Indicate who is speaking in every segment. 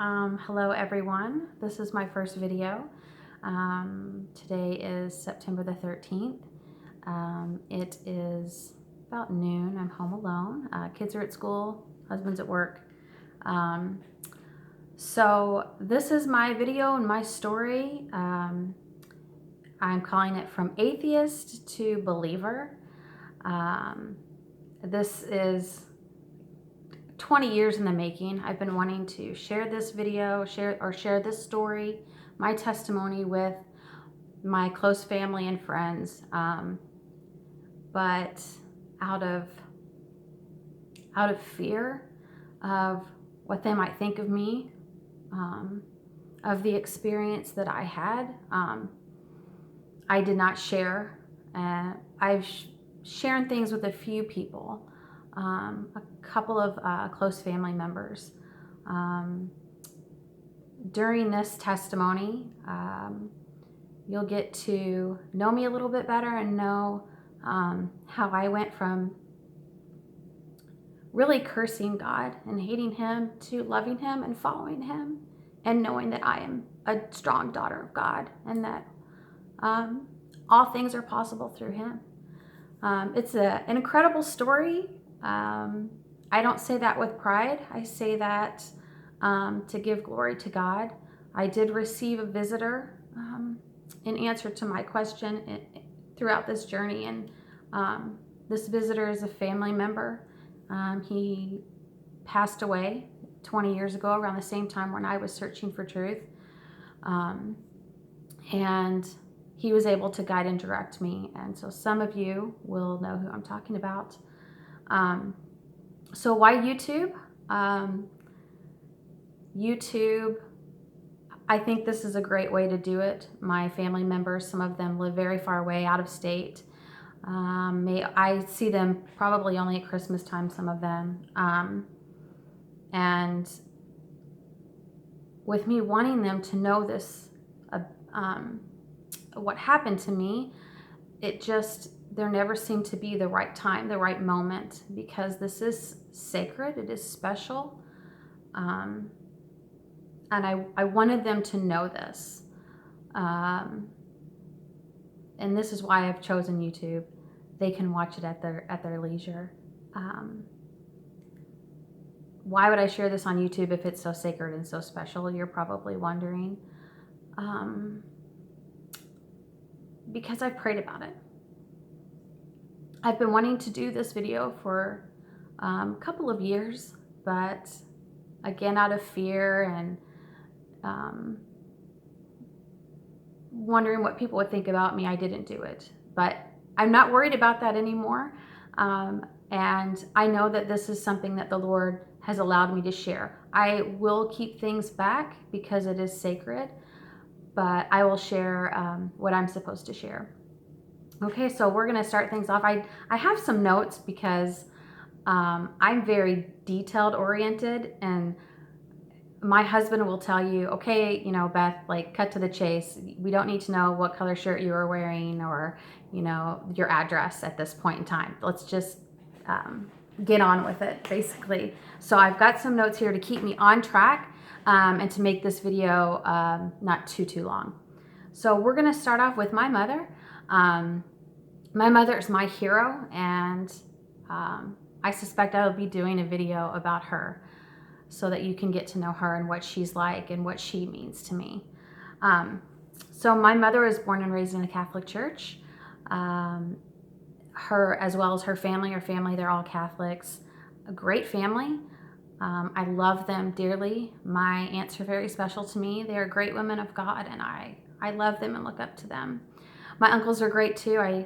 Speaker 1: Hello everyone, this is my first video. Today is September the 13th. It is about noon. I'm home alone. Kids are at school, husband's at work. So this is my video and my story. I'm calling it From Atheist to Believer. This is 20 years in the making. I've been wanting to share this video, share this story, my testimony with my close family and friends. But out of fear of what they might think of me, of the experience that I had, I did not share. I've shared things with a few people. A couple of close family members. During this testimony, you'll get to know me a little bit better and know how I went from really cursing God and hating Him to loving Him and following Him and knowing that I am a strong daughter of God and that all things are possible through Him. It's an incredible story. I don't say that with pride. I say that to give glory to God. I did receive a visitor in answer to my question throughout this journey, and this visitor is a family member. He passed away 20 years ago around the same time when I was searching for truth, and he was able to guide and direct me, and so some of you will know who I'm talking about. So why YouTube? YouTube, I think this is a great way to do it. My family members, some of them live very far away, out of state. I see them probably only at Christmas time, some of them. And with me wanting them to know this, what happened to me, there never seemed to be the right time, the right moment, because this is sacred, it is special. And I wanted them to know this. And this is why I've chosen YouTube. They can watch it at their leisure. Why would I share this on YouTube if it's so sacred and so special? You're probably wondering. Because I've prayed about it. I've been wanting to do this video for a couple of years, but again, out of fear and wondering what people would think about me, I didn't do it. But I'm not worried about that anymore. And I know that this is something that the Lord has allowed me to share. I will keep things back because it is sacred, but I will share what I'm supposed to share. Okay, so we're gonna start things off. I have some notes because I'm very detailed oriented, and my husband will tell you, okay, Beth, like, cut to the chase. We don't need to know what color shirt you are wearing or, your address at this point in time. Let's just get on with it, basically. So I've got some notes here to keep me on track and to make this video not too long. So we're gonna start off with my mother. My mother is my hero, and I suspect I will be doing a video about her so that you can get to know her and what she's like and what she means to me. So my mother was born and raised in a Catholic church. Her, as well as her family, they're all Catholics. A great family. I love them dearly. My aunts are very special to me. They are great women of God, and I love them and look up to them. My uncles are great too. I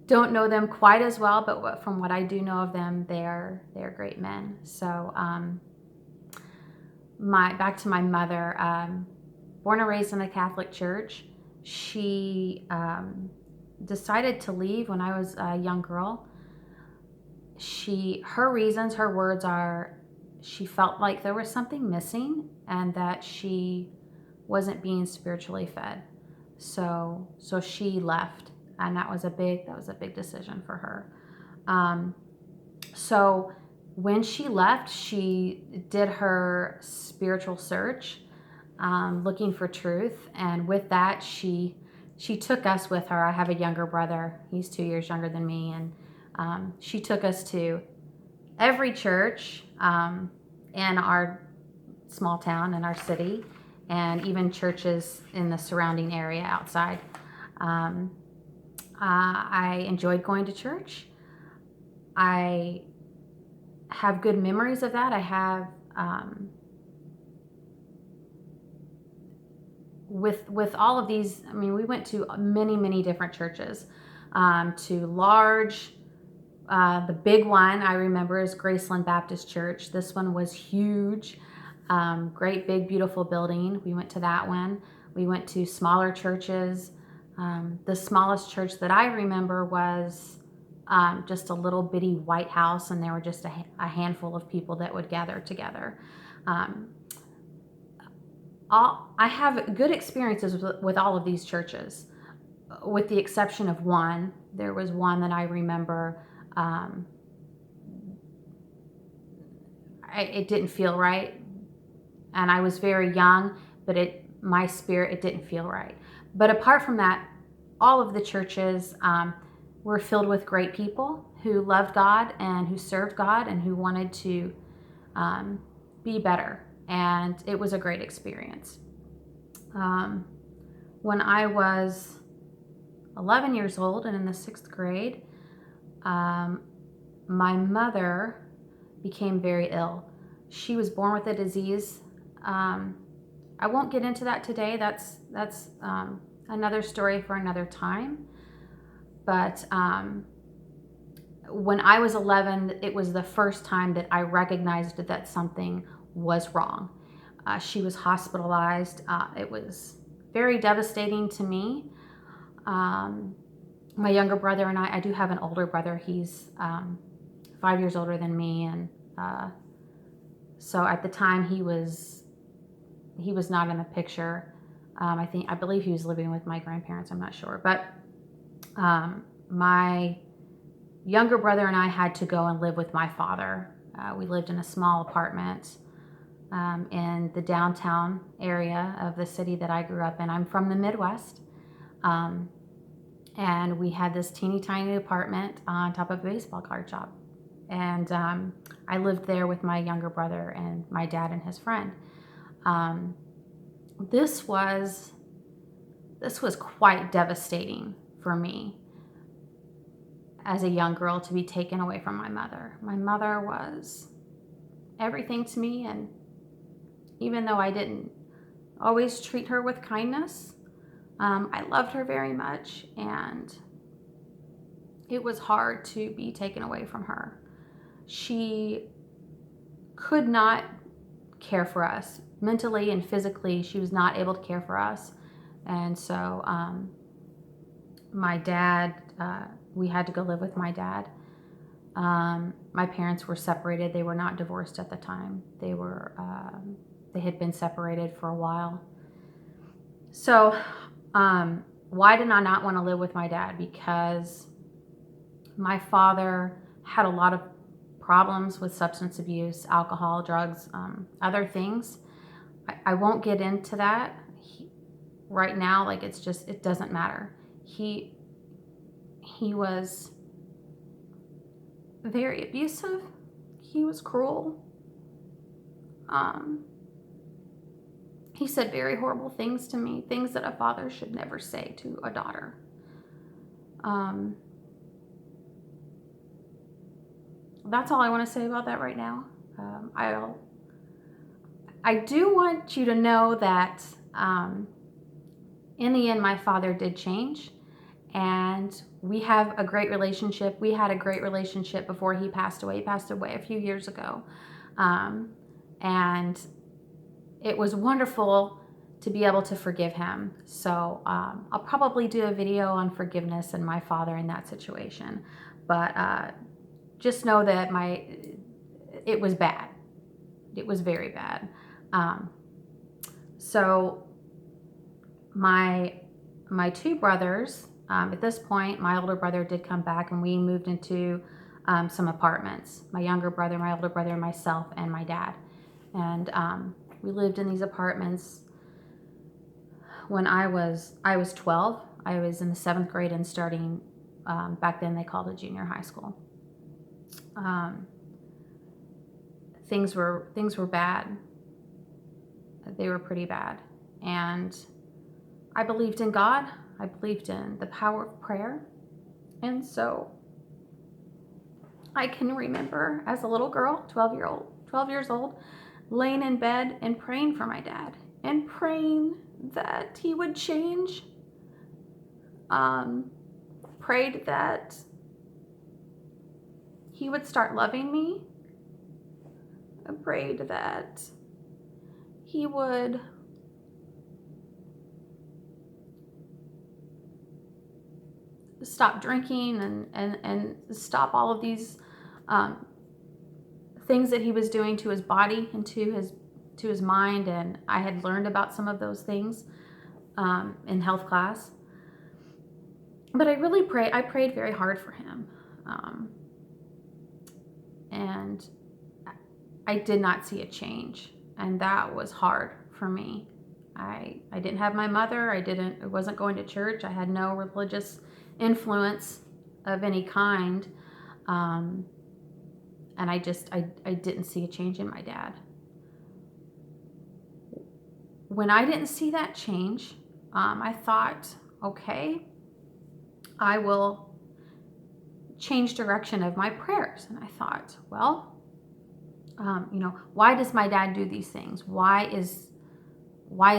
Speaker 1: don't know them quite as well, but from what I do know of them, they are great men. So back to my mother, born and raised in a Catholic church. She decided to leave when I was a young girl. Her reasons, her words are, she felt like there was something missing and that she wasn't being spiritually fed. So she left, and that was a big decision for her. So when she left, she did her spiritual search, looking for truth. And with that, she took us with her. I have a younger brother. He's 2 years younger than me. And she took us to every church in our small town, in our city, and even churches in the surrounding area outside. I enjoyed going to church. I have good memories of that. I have, with all of these, I mean, we went to many, many different churches, to large, the big one I remember is Graceland Baptist Church. This one was huge, great, big, beautiful building. We went to that one. We went to smaller churches. The smallest church that I remember was just a little bitty white house, and there were just a handful of people that would gather together. I have good experiences with all of these churches, with the exception of one. There was one that I remember, it didn't feel right, and I was very young, but my spirit, it didn't feel right. But apart from that, all of the churches were filled with great people who loved God and who served God and who wanted to be better. And it was a great experience. When I was 11 years old and in the 6th grade, my mother became very ill. She was born with a disease. I won't get into that today. That's another story for another time. But when I was 11, it was the first time that I recognized that something was wrong. She was hospitalized. It was very devastating to me. My younger brother and I do have an older brother. He's 5 years older than me, and so at the time he was not in the picture. I believe he was living with my grandparents. I'm not sure, but my younger brother and I had to go and live with my father. We lived in a small apartment in the downtown area of the city that I grew up in. I'm from the Midwest, and we had this teeny tiny apartment on top of a baseball card shop. And I lived there with my younger brother and my dad and his friend. This was quite devastating for me as a young girl, to be taken away from my mother. My mother was everything to me, and even though I didn't always treat her with kindness, I loved her very much, and it was hard to be taken away from her. She could not care for us mentally and physically. She was not able to care for us. And so my dad, we had to go live with my dad. My parents were separated. They were not divorced at the time. They had been separated for a while. So why did I not want to live with my dad? Because my father had a lot of problems with substance abuse, alcohol, drugs, other things. I won't get into that right now. Like, it doesn't matter. He was very abusive. He was cruel. He said very horrible things to me, things that a father should never say to a daughter. That's all I want to say about that right now. I do want you to know that in the end, my father did change, and we have a great relationship. We had a great relationship before he passed away. He passed away a few years ago. And it was wonderful to be able to forgive him. So I'll probably do a video on forgiveness and my father in that situation. But just know that it was bad. It was very bad. So my two brothers, at this point, my older brother did come back, and we moved into some apartments. My younger brother, my older brother, myself, and my dad. And we lived in these apartments when I was 12. I was in the 7th grade and starting, back then they called it junior high school. Things were bad. They were pretty bad. And I believed in God. I believed in the power of prayer. And so I can remember as a little girl, 12 years old, laying in bed and praying for my dad and praying that he would change. Prayed that he would start loving me. I prayed that he would stop drinking and stop all of these things that he was doing to his body and to his mind. And I had learned about some of those things in health class. But I prayed very hard for him. And I did not see a change. And that was hard for me. I didn't have my mother. I wasn't going to church. I had no religious influence of any kind. And I didn't see a change in my dad. When I didn't see that change, I thought, okay, I will change direction of my prayers. And I thought, well, why does my dad do these things? Why is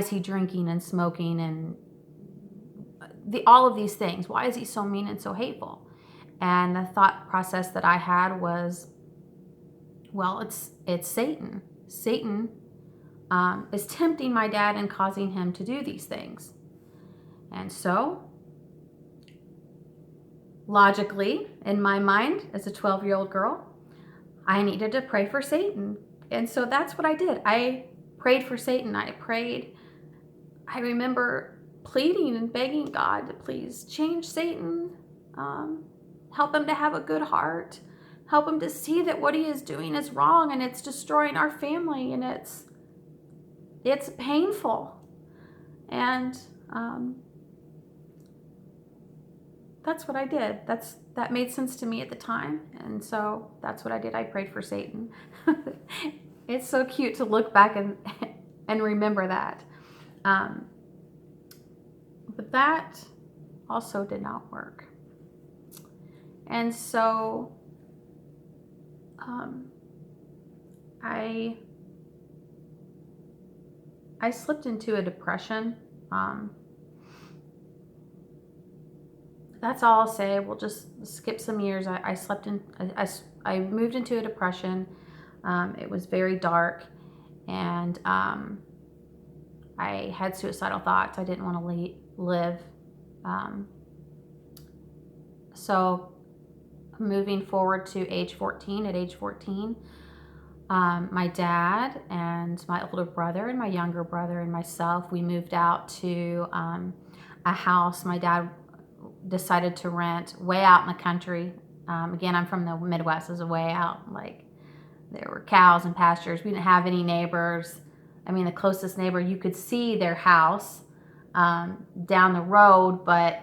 Speaker 1: he drinking and smoking and all of these things? Why is he so mean and so hateful? And the thought process that I had was, well, it's Satan. Satan is tempting my dad and causing him to do these things. And so, logically, in my mind, as a 12-year-old girl, I needed to pray for Satan. And so that's what I did. I prayed for Satan. I remember pleading and begging God to please change Satan, help him to have a good heart, help him to see that what he is doing is wrong and it's destroying our family and it's painful. And that's what I did. That made sense to me at the time. And so that's what I did. I prayed for Satan. It's so cute to look back and remember that. But that also did not work. And so I slipped into a depression. That's all I'll say. We'll just skip some years. I moved into a depression. It was very dark, and I had suicidal thoughts. I didn't want to live. So moving forward to age 14, at age 14, my dad and my older brother and my younger brother and myself, we moved out to a house my dad decided to rent way out in the country. Again, I'm from the Midwest, is way out. Like, there were cows and pastures. We didn't have any neighbors. I mean, the closest neighbor, you could see their house down the road, but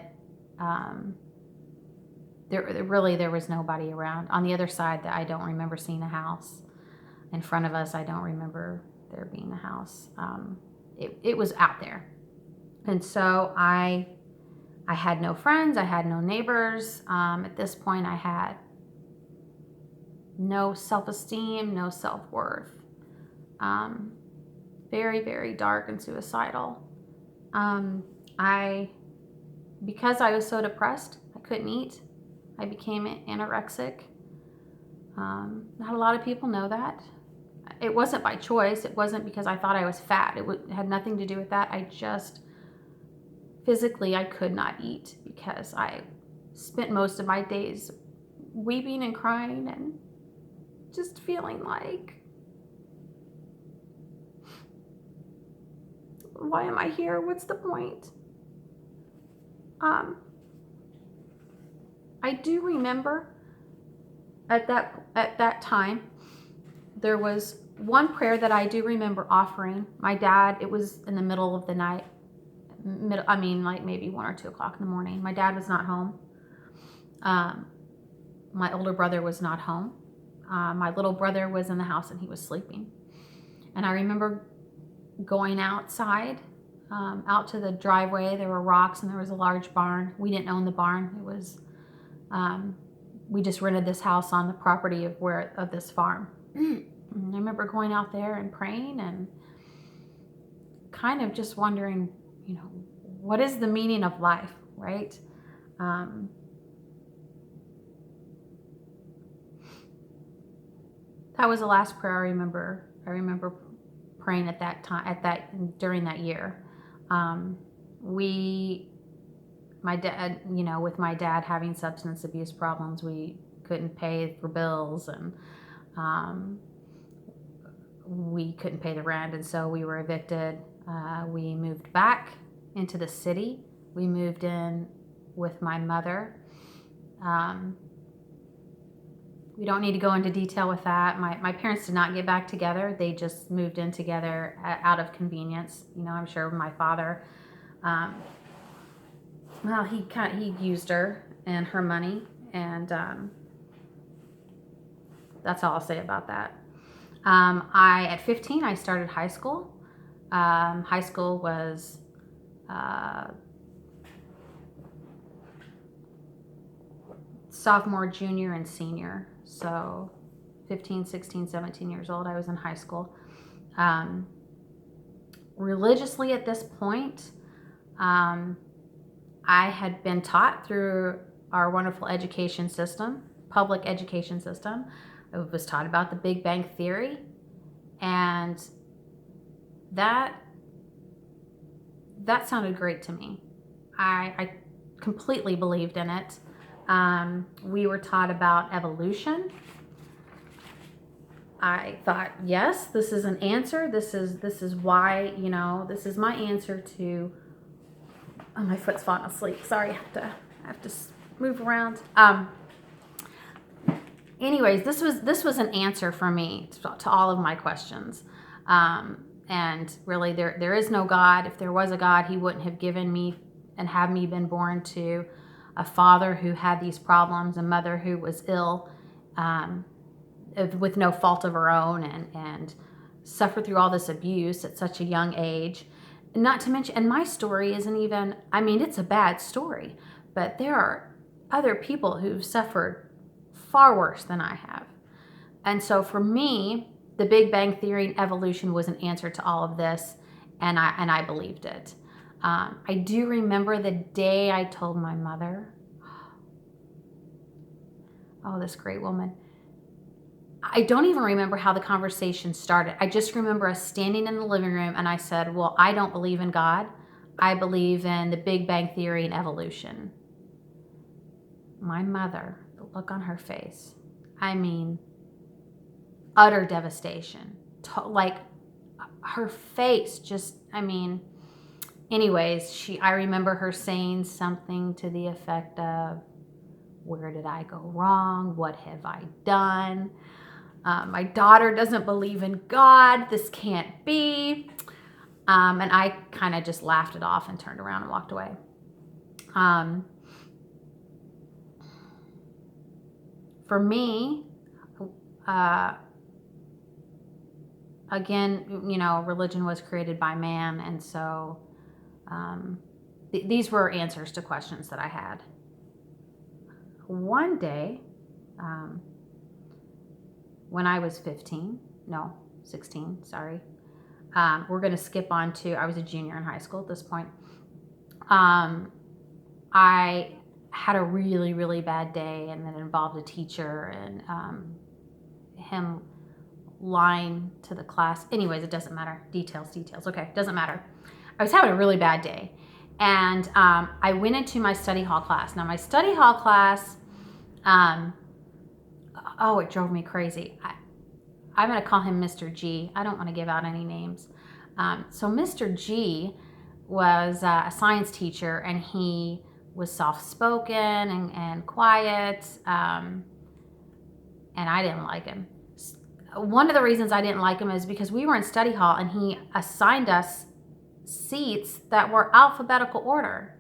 Speaker 1: there was nobody around. On the other side, I don't remember seeing a house. In front of us, I don't remember there being a house. It was out there. And so I had no friends. I had no neighbors. At this point, I had no self-esteem, no self-worth. Very, very dark and suicidal. Because I was so depressed, I couldn't eat. I became anorexic. Not a lot of people know that. It wasn't by choice. It wasn't because I thought I was fat. It had nothing to do with that. Physically, I could not eat because I spent most of my days weeping and crying and just feeling like, why am I here? What's the point? I do remember at that time, there was one prayer that I do remember offering. My dad, it was in the middle of the night, like maybe 1 or 2 o'clock in the morning. My dad was not home. My older brother was not home. My little brother was in the house and he was sleeping. And I remember going outside, out to the driveway. There were rocks and there was a large barn. We didn't own the barn. It was, we just rented this house on the property of this farm. And I remember going out there and praying and kind of just wondering, what is the meaning of life, right? That was the last prayer I remember praying at that time, during that year. My dad, with my dad having substance abuse problems, we couldn't pay for bills, and we couldn't pay the rent, and so we were evicted. We moved back into the city. We moved in with my mother. We don't need to go into detail with that. My parents did not get back together. They just moved in together out of convenience. I'm sure my father, he used her and her money, and that's all I'll say about that. At 15, I started high school. High school was sophomore, junior, and senior. So 15, 16, 17 years old, I was in high school. Religiously at this point, I had been taught through our wonderful education system, public education system. I was taught about the Big Bang Theory, and that sounded great to me. I completely believed in it. We were taught about evolution. I thought, yes, this is an answer. This is why, this is my answer to. Oh, my foot's falling asleep. Sorry, I have to move around. Anyways, this was an answer for me to all of my questions. And really, there is no God. If there was a God, He wouldn't have given me and have me been born to a father who had these problems, a mother who was ill, with no fault of her own, and suffered through all this abuse at such a young age. Not to mention, and my story isn't even, it's a bad story, but there are other people who've suffered far worse than I have. And so for me, the Big Bang Theory and evolution was an answer to all of this, and I believed it. I do remember the day I told my mother, oh, this great woman. I don't even remember how the conversation started. I just remember us standing in the living room, and I said, well, I don't believe in God. I believe in the Big Bang Theory and evolution. My mother, the look on her face, utter devastation. Like, her face just, anyways, I remember her saying something to the effect of, where did I go wrong? What have I done? My daughter doesn't believe in God. This can't be. And I kind of just laughed it off and turned around and walked away. For me, again, religion was created by man. And so these were answers to questions that I had. One day, when I was 16, sorry. We're going to skip on to, I was a junior in high school at this point. I had a really, really bad day, and it involved a teacher and him lying to the class. Anyways, it doesn't matter. Details. Okay, doesn't matter. I was having a really bad day. And I went into my study hall class. Now, my study hall class, it drove me crazy. I'm going to call him Mr. G. I don't want to give out any names. So Mr. G was a science teacher, and he was soft-spoken and quiet. and I didn't like him. One of the reasons I didn't like him is because we were in study hall and he assigned us seats that were alphabetical order,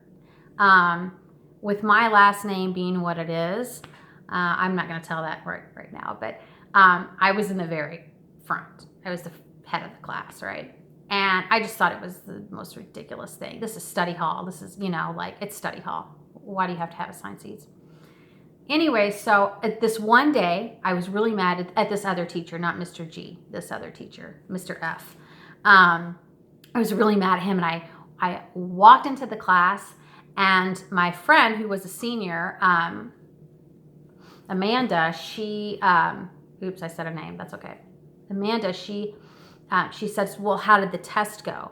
Speaker 1: with my last name being what it is. I'm not going to tell that right now, but I was in the very front. I was the head of the class, right? And I just thought it was the most ridiculous thing. This is study hall. This is, like, it's study hall. Why do you have to have assigned seats? Anyway, so at this one day, I was really mad at this other teacher, not Mr. G, this other teacher, Mr. F. I was really mad at him, and I walked into the class, and my friend, who was a senior, Amanda, she, oops, I said her name, that's okay. Amanda, she says, well, how did the test go?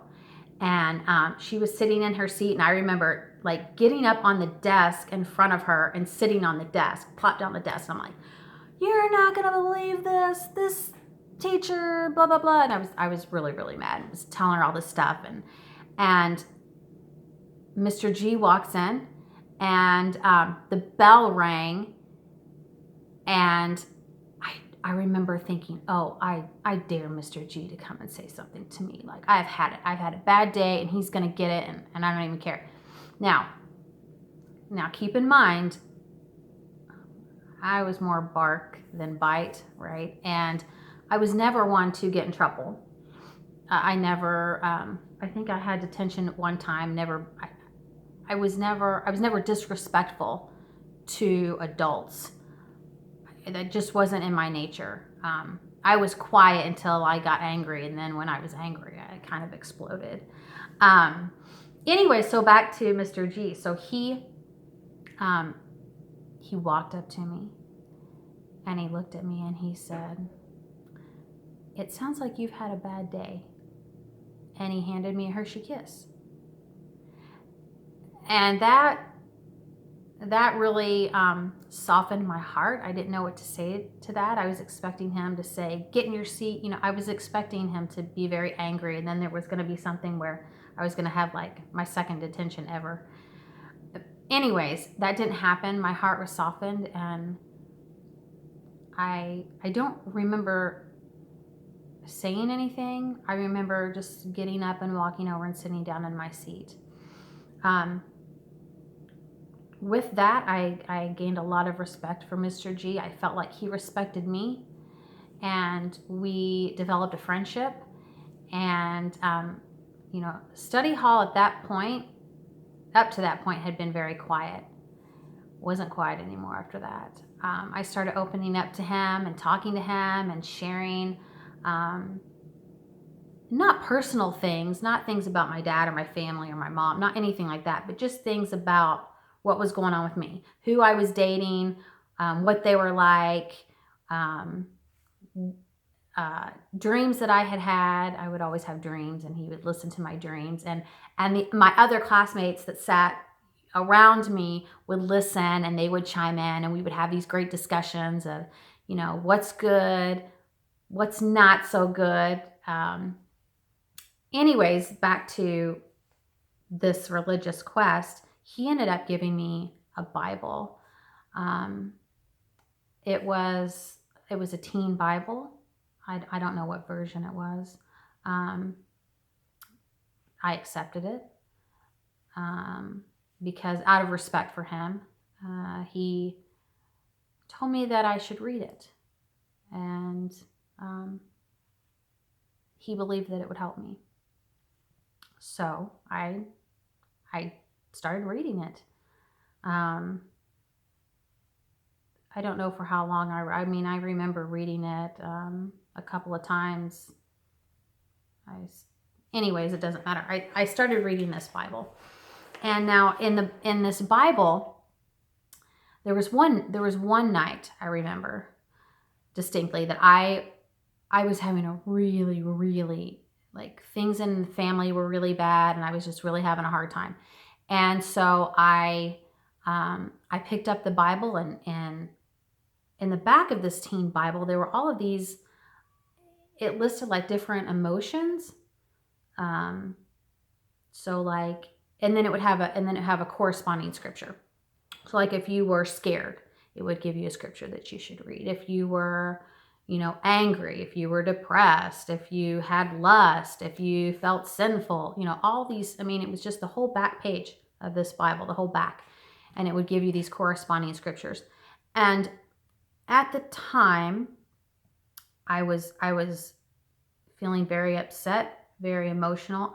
Speaker 1: And she was sitting in her seat, and I remember like getting up on the desk in front of her and sitting on the desk, plopped down the desk. And I'm like, you're not gonna believe this teacher, blah blah blah. And I was really, really mad. I was telling her all this stuff, and Mr. G walks in, and the bell rang, and I remember thinking, oh, I dare Mr. G to come and say something to me. Like, I've had a bad day, and he's going to get it, and I don't even care. Now keep in mind, I was more bark than bite, right? And I was never one to get in trouble. I never, I think I had detention at one time. I was never disrespectful to adults. That just wasn't in my nature. I was quiet until I got angry, and then when I was angry, I kind of exploded. Anyway, so back to Mr. G. So he walked up to me, and he looked at me, and he said, "It sounds like you've had a bad day." And he handed me a Hershey Kiss. And that really softened my heart. I didn't know what to say to that. I was expecting him to say, get in your seat. I was expecting him to be very angry, and then there was going to be something where I was going to have like my second detention ever. Anyways, that didn't happen. My heart was softened, and I don't remember saying anything. I remember just getting up and walking over and sitting down in my seat. With that, I gained a lot of respect for Mr. G. I felt like he respected me, and we developed a friendship. And, study hall at that point, up to that point, had been very quiet. Wasn't quiet anymore after that. I started opening up to him and talking to him and sharing, not personal things, not things about my dad or my family or my mom, not anything like that, but just things about what was going on with me, who I was dating, what they were like, dreams that I had. I would always have dreams, and he would listen to my dreams. And my other classmates that sat around me would listen, and they would chime in, and we would have these great discussions of, what's good, what's not so good. Anyways, back to this religious quest. He ended up giving me a Bible. It was a teen Bible. I don't know what version it was. I accepted it because out of respect for him, he told me that I should read it, and he believed that it would help me. So I started reading it. I don't know for how long. I remember reading it a couple of times. Anyways, it doesn't matter. I started reading this Bible, and now in this Bible, there was one night I remember distinctly that I was having a really, really, like, things in the family were really bad, and I was just really having a hard time. And so I picked up the Bible, and in the back of this teen Bible, there were all of these, it listed like different emotions. So like, and then it would have a corresponding scripture. So like if you were scared, it would give you a scripture that you should read. If you were, angry, if you were depressed, if you had lust, if you felt sinful, all these, it was just the whole back page of this Bible, the whole back. And it would give you these corresponding scriptures. And at the time, I was feeling very upset, very emotional.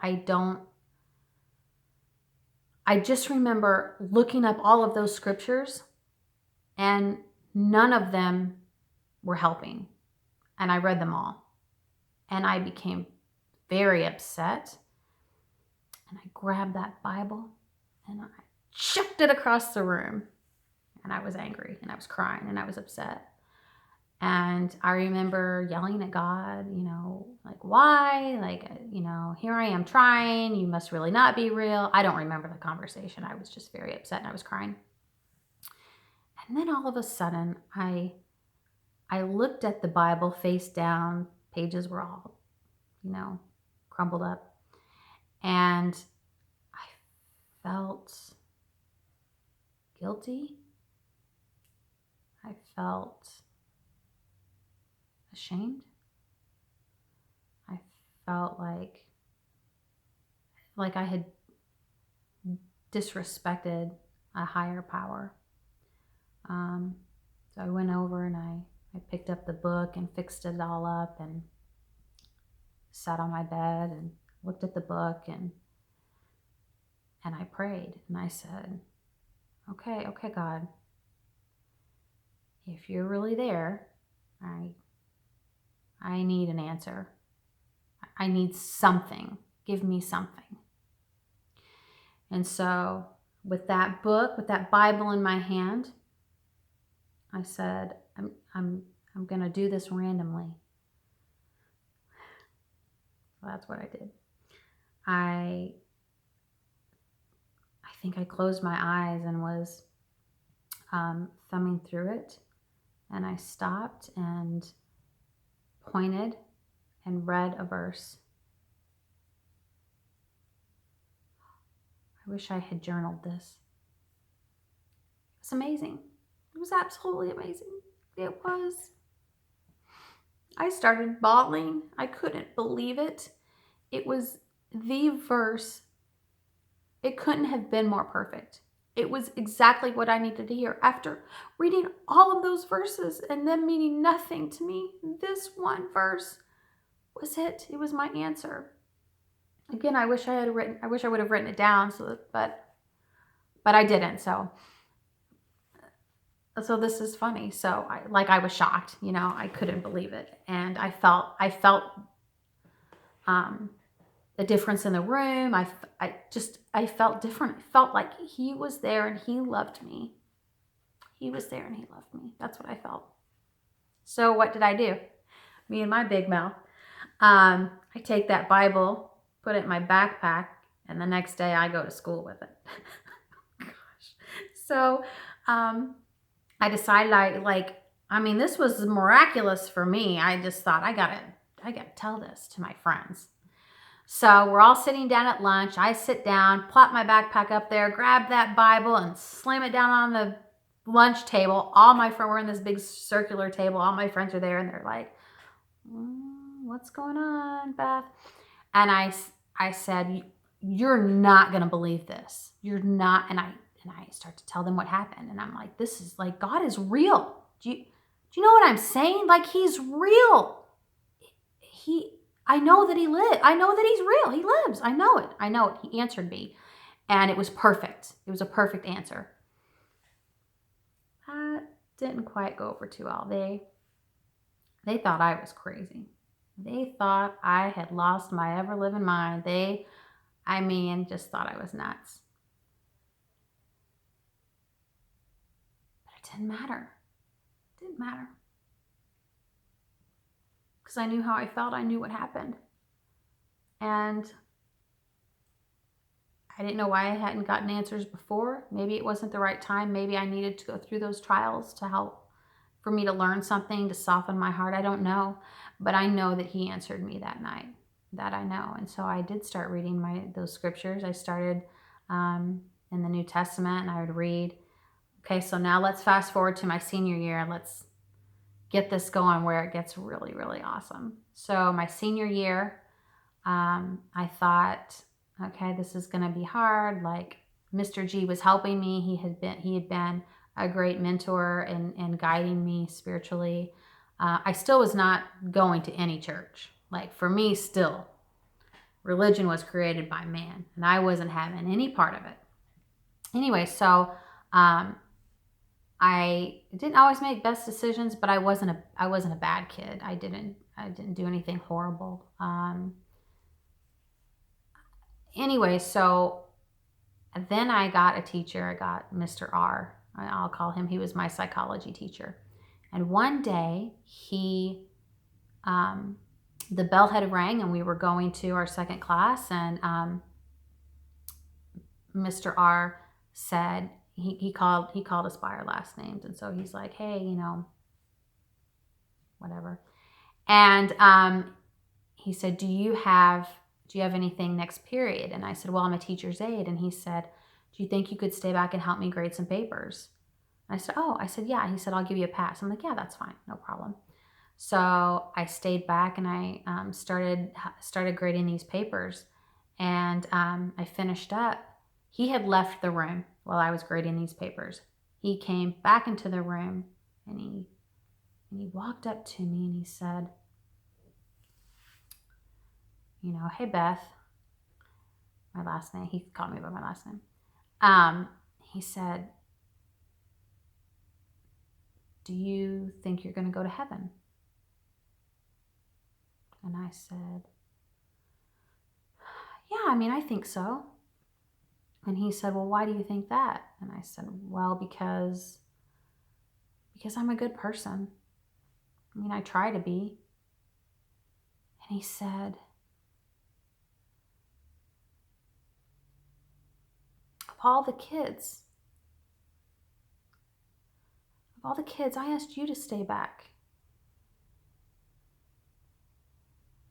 Speaker 1: I just remember looking up all of those scriptures, and none of them were helping. And I read them all. And I became very upset. And I grabbed that Bible and I chucked it across the room. And I was angry and I was crying and I was upset. And I remember yelling at God, like, why? Like, here I am trying. You must really not be real. I don't remember the conversation. I was just very upset and I was crying. And then all of a sudden, I looked at the Bible face down. Pages were all, crumbled up. And I felt guilty. I felt ashamed. I felt like I had disrespected a higher power. So I went over and I picked up the book and fixed it all up and sat on my bed and looked at the book and I prayed and I said, okay, God, if you're really there, I need an answer. I need something. Give me something. And so with that book, with that Bible in my hand, I said, I'm going to do this randomly. So that's what I did. I think I closed my eyes and was thumbing through it. And I stopped and pointed and read a verse. I wish I had journaled this. It was amazing. It was absolutely amazing. It was. I started bawling. I couldn't believe it. It was the verse. It couldn't have been more perfect. It was exactly what I needed to hear. After reading all of those verses and them meaning nothing to me, this one verse was it. It was my answer. Again, I wish I would have written it down, but I didn't. So this is funny. So I was shocked, I couldn't believe it. And I felt the difference in the room. I felt different. I felt like he was there and he loved me. He was there and he loved me. That's what I felt. So what did I do? Me and my big mouth. I take that Bible, put it in my backpack, and the next day I go to school with it. Gosh. So I decided this was miraculous for me. I just thought I gotta tell this to my friends. So we're all sitting down at lunch. I sit down, plop my backpack up there, grab that Bible and slam it down on the lunch table. All my friends, we're in this big circular table. All my friends are there and they're like, what's going on, Beth? And I said, you're not going to believe this. You're not. And I start to tell them what happened. And I'm like, this is like, God is real. Do you know what I'm saying? Like, he's real. I know that he lives. I know that he's real. He lives. I know it. He answered me. And it was perfect. It was a perfect answer. That didn't quite go over too well. They thought I was crazy. They thought I had lost my ever-living mind. Just thought I was nuts. But it didn't matter. It didn't matter. Because I knew how I felt. I knew what happened. And I didn't know why I hadn't gotten answers before. Maybe it wasn't the right time. Maybe I needed to go through those trials to help for me to learn something, to soften my heart. I don't know. But I know that he answered me that night. That I know. And so I did start reading those scriptures. I started in the New Testament, and I would read Okay, so now let's fast forward to my senior year. Let's get this going where it gets really, really awesome. So my senior year, I thought, okay, this is going to be hard. Like Mr. G was helping me. He had been a great mentor and guiding me spiritually. I still was not going to any church. Like for me, still, religion was created by man, and I wasn't having any part of it. Anyway, so I didn't always make best decisions, but I wasn't a bad kid. I didn't do anything horrible. Anyway, so then I got a teacher. I got Mr. R. I'll call him. He was my psychology teacher. And one day the bell had rang and we were going to our second class, and Mr. R said, he called us by our last names. And so he's like, hey, whatever. And he said, do you have anything next period? And I said, well, I'm a teacher's aide. And he said, do you think you could stay back and help me grade some papers? And I said, yeah. He said, I'll give you a pass. I'm like, yeah, that's fine. No problem. So I stayed back and I started grading these papers, and I finished up. He had left the room while I was grading these papers. He came back into the room and he walked up to me and he said, hey, Beth, my last name. He called me by my last name. He said, do you think you're going to go to heaven? And I said, yeah, I think so. And he said, well, why do you think that? And I said, well, because I'm a good person. I try to be. And he said, of all the kids, I asked you to stay back.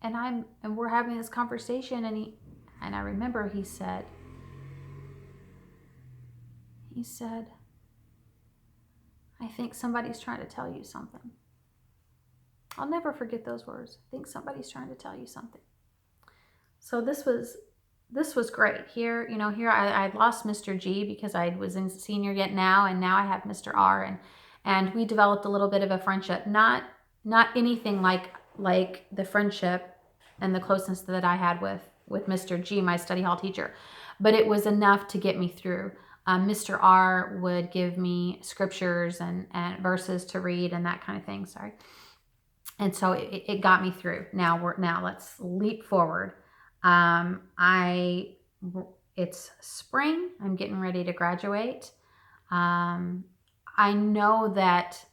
Speaker 1: And we're having this conversation, and I remember he said, I think somebody's trying to tell you something. I'll never forget those words. I think somebody's trying to tell you something. So this was great. Here I lost Mr. G because I was in senior yet now, and now I have Mr. R, and we developed a little bit of a friendship. Not anything like the friendship and the closeness that I had with Mr. G, my study hall teacher, but it was enough to get me through. Mr. R would give me scriptures and verses to read and that kind of thing. Sorry. And so it got me through. Now let's leap forward. It's spring. I'm getting ready to graduate. I know that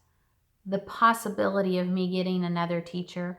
Speaker 1: the possibility of me getting another teacher